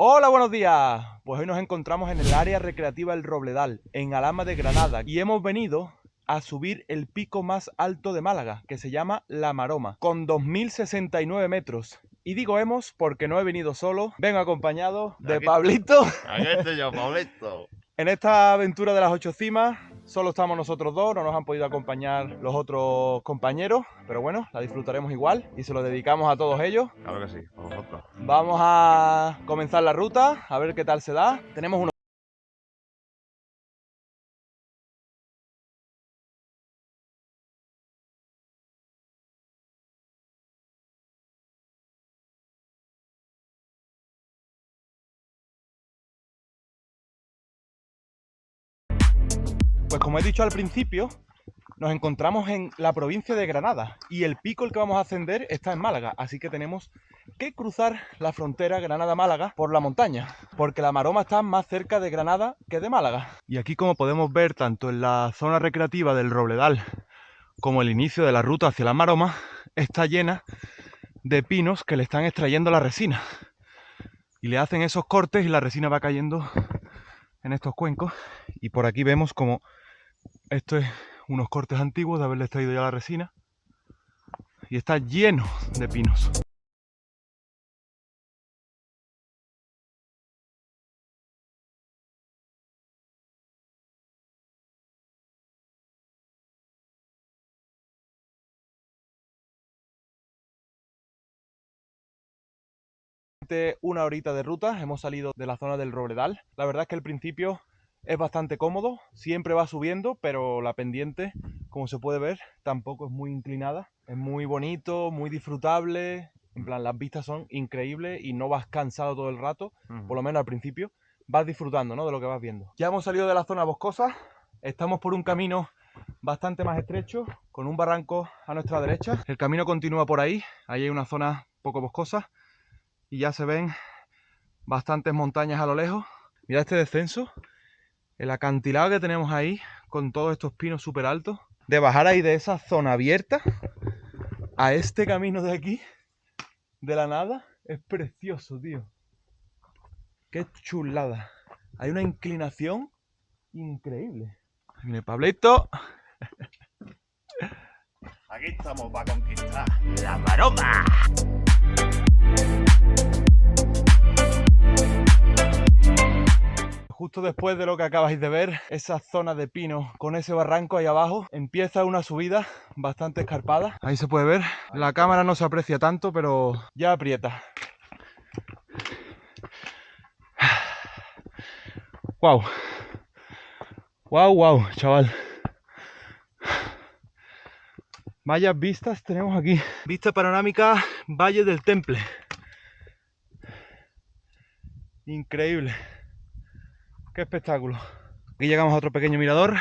Hola, buenos días. Pues hoy nos encontramos en el área recreativa El Robledal, en Alhama de Granada, y hemos venido a subir el pico más alto de Málaga, que se llama La Maroma, con 2069 metros. Y digo hemos porque no he venido solo, vengo acompañado de Pablito. Aquí estoy yo, Pablito. En esta aventura de las 8 cimas solo estamos nosotros dos, no nos han podido acompañar los otros compañeros, pero bueno, la disfrutaremos igual y se lo dedicamos a todos ellos. Claro que sí, a vosotros. Vamos a comenzar la ruta, a ver qué tal se da. Tenemos unos... Pues como he dicho al principio, nos encontramos en la provincia de Granada y el pico el que vamos a ascender está en Málaga, así que tenemos que cruzar la frontera Granada-Málaga por la montaña, porque la Maroma está más cerca de Granada que de Málaga. Y aquí, como podemos ver, tanto en la zona recreativa del Robledal como el inicio de la ruta hacia la Maroma, está llena de pinos que le están extrayendo la resina. Y le hacen esos cortes y la resina va cayendo en estos cuencos. Y por aquí vemos como esto es unos cortes antiguos de haberle extraído ya la resina. Y está lleno de pinos. Una horita de ruta, hemos salido de la zona del Robledal. La verdad es que el principio es bastante cómodo, siempre va subiendo, pero la pendiente, como se puede ver, tampoco es muy inclinada. Es muy bonito, muy disfrutable, en plan las vistas son increíbles y no vas cansado todo el rato, por lo menos al principio, vas disfrutando, ¿no?, de lo que vas viendo. Ya hemos salido de la zona boscosa, estamos por un camino bastante más estrecho, con un barranco a nuestra derecha. El camino continúa por ahí, ahí hay una zona poco boscosa y ya se ven bastantes montañas a lo lejos. Mira este descenso, el acantilado que tenemos ahí con todos estos pinos súper altos. De bajar ahí de esa zona abierta a este camino de aquí, de la nada, es precioso, tío. Qué chulada. Hay una inclinación increíble. Mire, Pablito. Aquí estamos para conquistar la Maroma. Justo después de lo que acabáis de ver, esa zona de pino con ese barranco ahí abajo, empieza una subida bastante escarpada. Ahí se puede ver. La cámara no se aprecia tanto, pero ya aprieta. Wow. Wow, wow, chaval. Vaya vistas tenemos aquí. Vista panorámica Valle del Temple. Increíble. Qué espectáculo. Aquí llegamos a otro pequeño mirador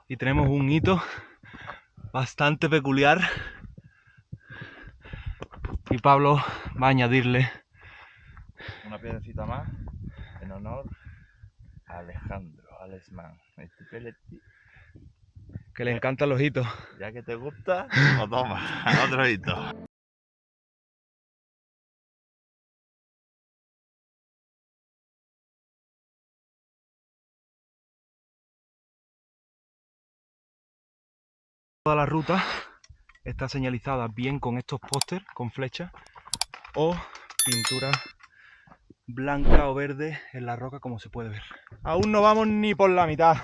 y tenemos un hito bastante peculiar. Y Pablo va a añadirle una piedrecita más en honor a Alejandro Alesman. que le encantan los hitos. Ya que te gusta, o toma, otro hito. Toda la ruta está señalizada bien con estos pósters, con flechas o pintura blanca o verde en la roca, como se puede ver. Aún no vamos ni por la mitad.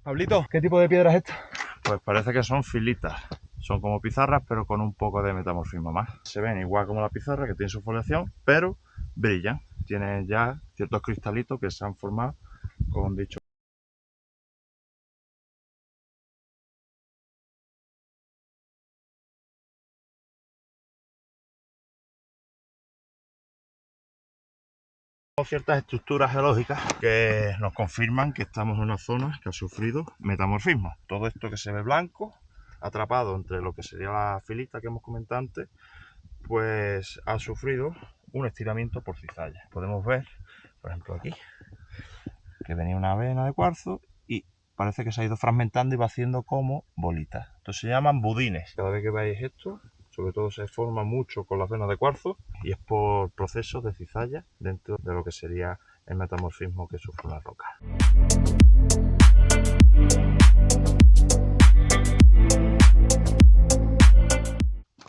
Pablito, ¿qué tipo de piedra es esta? Pues parece que son filitas. Son como pizarras, pero con un poco de metamorfismo más. Se ven igual como la pizarra, que tiene su foliación, pero brillan. Tienen ya ciertos cristalitos que se han formado con dicho. Ciertas estructuras geológicas que nos confirman que estamos en una zona que ha sufrido metamorfismo. Todo esto que se ve blanco, atrapado entre lo que sería la filita que hemos comentado antes, pues ha sufrido un estiramiento por cizalla. Podemos ver, por ejemplo aquí, que venía una vena de cuarzo y parece que se ha ido fragmentando y va haciendo como bolitas. Entonces se llaman budines. Cada vez que veáis esto, sobre todo se forma mucho con las venas de cuarzo y es por procesos de cizalla dentro de lo que sería el metamorfismo que sufre una roca.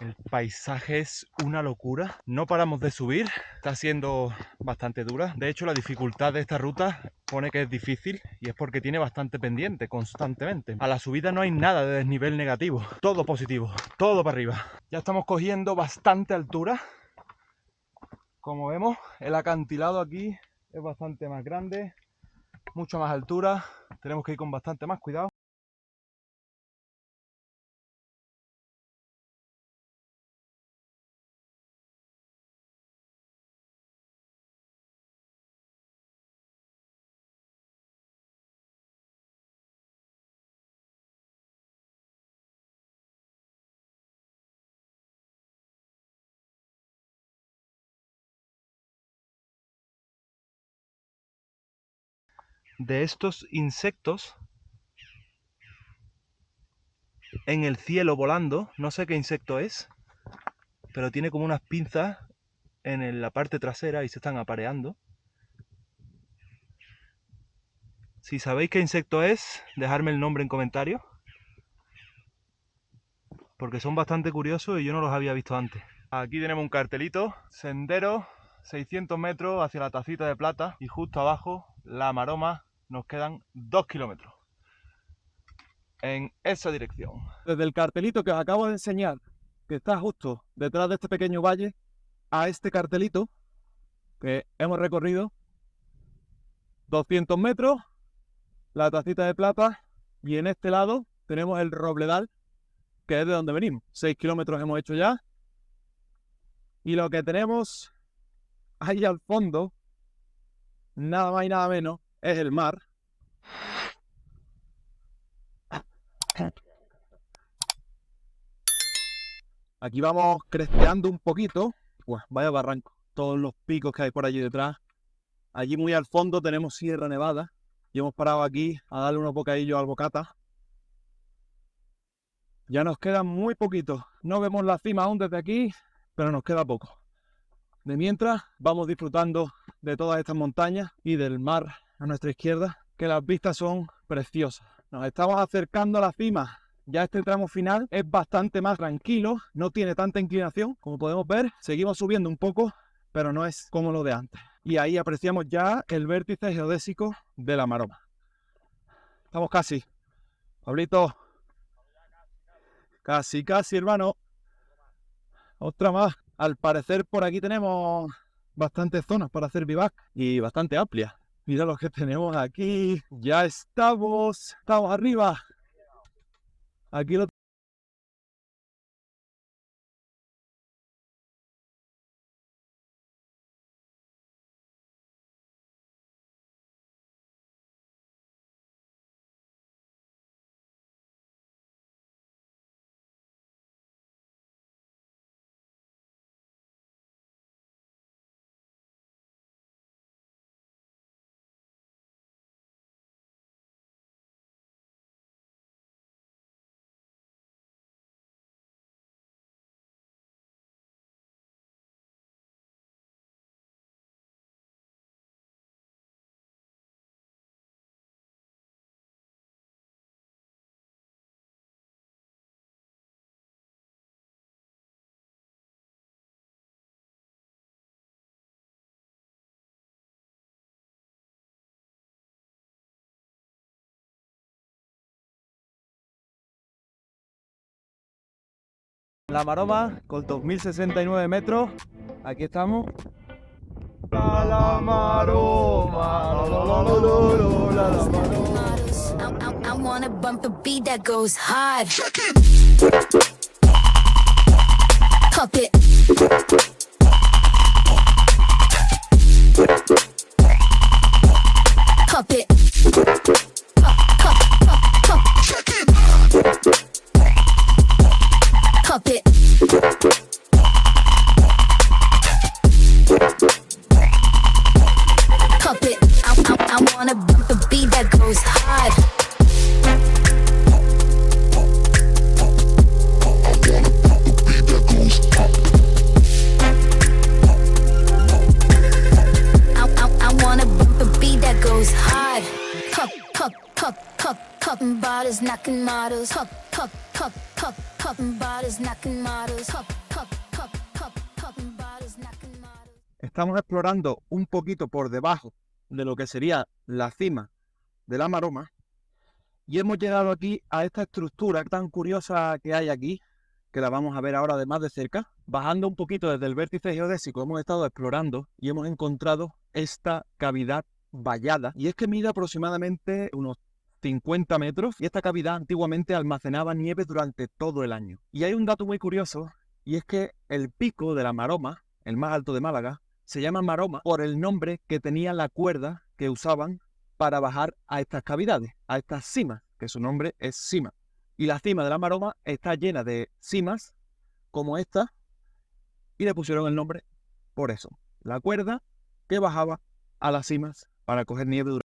El paisaje es una locura, no paramos de subir, está siendo bastante dura. De hecho, la dificultad de esta ruta pone que es difícil y es porque tiene bastante pendiente constantemente. A la subida no hay nada de desnivel negativo, todo positivo, todo para arriba. Ya estamos cogiendo bastante altura. Como vemos, el acantilado aquí es bastante más grande, mucho más altura, tenemos que ir con bastante más cuidado. De estos insectos en el cielo volando, no sé qué insecto es, pero tiene como unas pinzas en la parte trasera y se están apareando. Si sabéis qué insecto es, dejadme el nombre en comentarios, porque son bastante curiosos y yo no los había visto antes. Aquí tenemos un cartelito, sendero 600 metros hacia la Tacita de Plata y justo abajo La Maroma. Nos quedan 2 kilómetros en esa dirección. Desde el cartelito que os acabo de enseñar, que está justo detrás de este pequeño valle, a este cartelito que hemos recorrido 200 metros, la Tacita de Plata, y en este lado tenemos el Robledal, que es de donde venimos. 6 kilómetros hemos hecho ya. Y lo que tenemos ahí al fondo, nada más y nada menos, es el mar. Aquí vamos cresteando un poquito. Uah, vaya barranco. Todos los picos que hay por allí detrás. Allí muy al fondo tenemos Sierra Nevada. Y hemos parado aquí a darle unos bocadillos al bocata. Ya nos queda muy poquito. No vemos la cima aún desde aquí, pero nos queda poco. De mientras vamos disfrutando de todas estas montañas y del mar a nuestra izquierda, que las vistas son preciosas. Nos estamos acercando a la cima. Ya este tramo final es bastante más tranquilo, no tiene tanta inclinación, como podemos ver. Seguimos subiendo un poco, pero no es como lo de antes. Y ahí apreciamos ya el vértice geodésico de La Maroma. Estamos casi. Pablito. Casi, hermano. Otra más. Al parecer por aquí tenemos bastantes zonas para hacer vivac y bastante amplias. Mira lo que tenemos aquí. Ya estamos arriba. Aquí lo La Maroma con 2069 metros. Aquí estamos. La Maroma, la Maroma. I wanna bump the beat that goes hard. Pump it. Pump it. Pump it. Pump it. I wanna bump the beat that goes hard. bodies, knocking models. Hop, hop, hop, hop, popping bodies, knocking models. Hop, hop, hop, hop, popping bodies, knocking models. Estamos explorando un poquito por debajo de lo que sería la cima de la Maroma y hemos llegado aquí a esta estructura tan curiosa que hay aquí, que la vamos a ver ahora de más de cerca. Bajando un poquito desde el vértice geodésico hemos estado explorando y hemos encontrado esta cavidad vallada, y es que mide aproximadamente unos 50 metros y esta cavidad antiguamente almacenaba nieve durante todo el año. Y hay un dato muy curioso, y es que el pico de la Maroma, el más alto de Málaga, se llama Maroma por el nombre que tenía la cuerda que usaban para bajar a estas cavidades, a estas cimas, que su nombre es cima. Y la cima de la Maroma está llena de cimas como esta, y le pusieron el nombre por eso. La cuerda que bajaba a las cimas para coger nieve durante.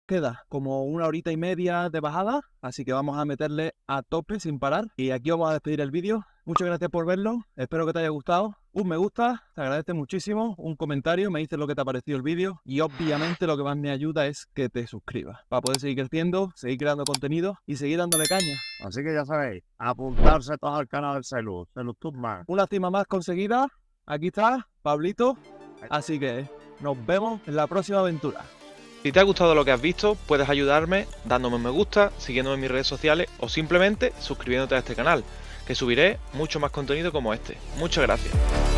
Queda como 1 horita y media de bajada, así que vamos a meterle a tope sin parar. Y aquí vamos a despedir el vídeo. Muchas gracias por verlo, espero que te haya gustado. Un me gusta, te agradece muchísimo. Un comentario, me dices lo que te ha parecido el vídeo. Y obviamente lo que más me ayuda es que te suscribas, para poder seguir creciendo, seguir creando contenido y seguir dándole caña. Así que ya sabéis, apuntarse todos al canal del Celustubman. Una cima más conseguida, aquí está, Pablito. Así que nos vemos en la próxima aventura. Si te ha gustado lo que has visto, puedes ayudarme dándome un me gusta, siguiéndome en mis redes sociales o simplemente suscribiéndote a este canal, que subiré mucho más contenido como este. Muchas gracias.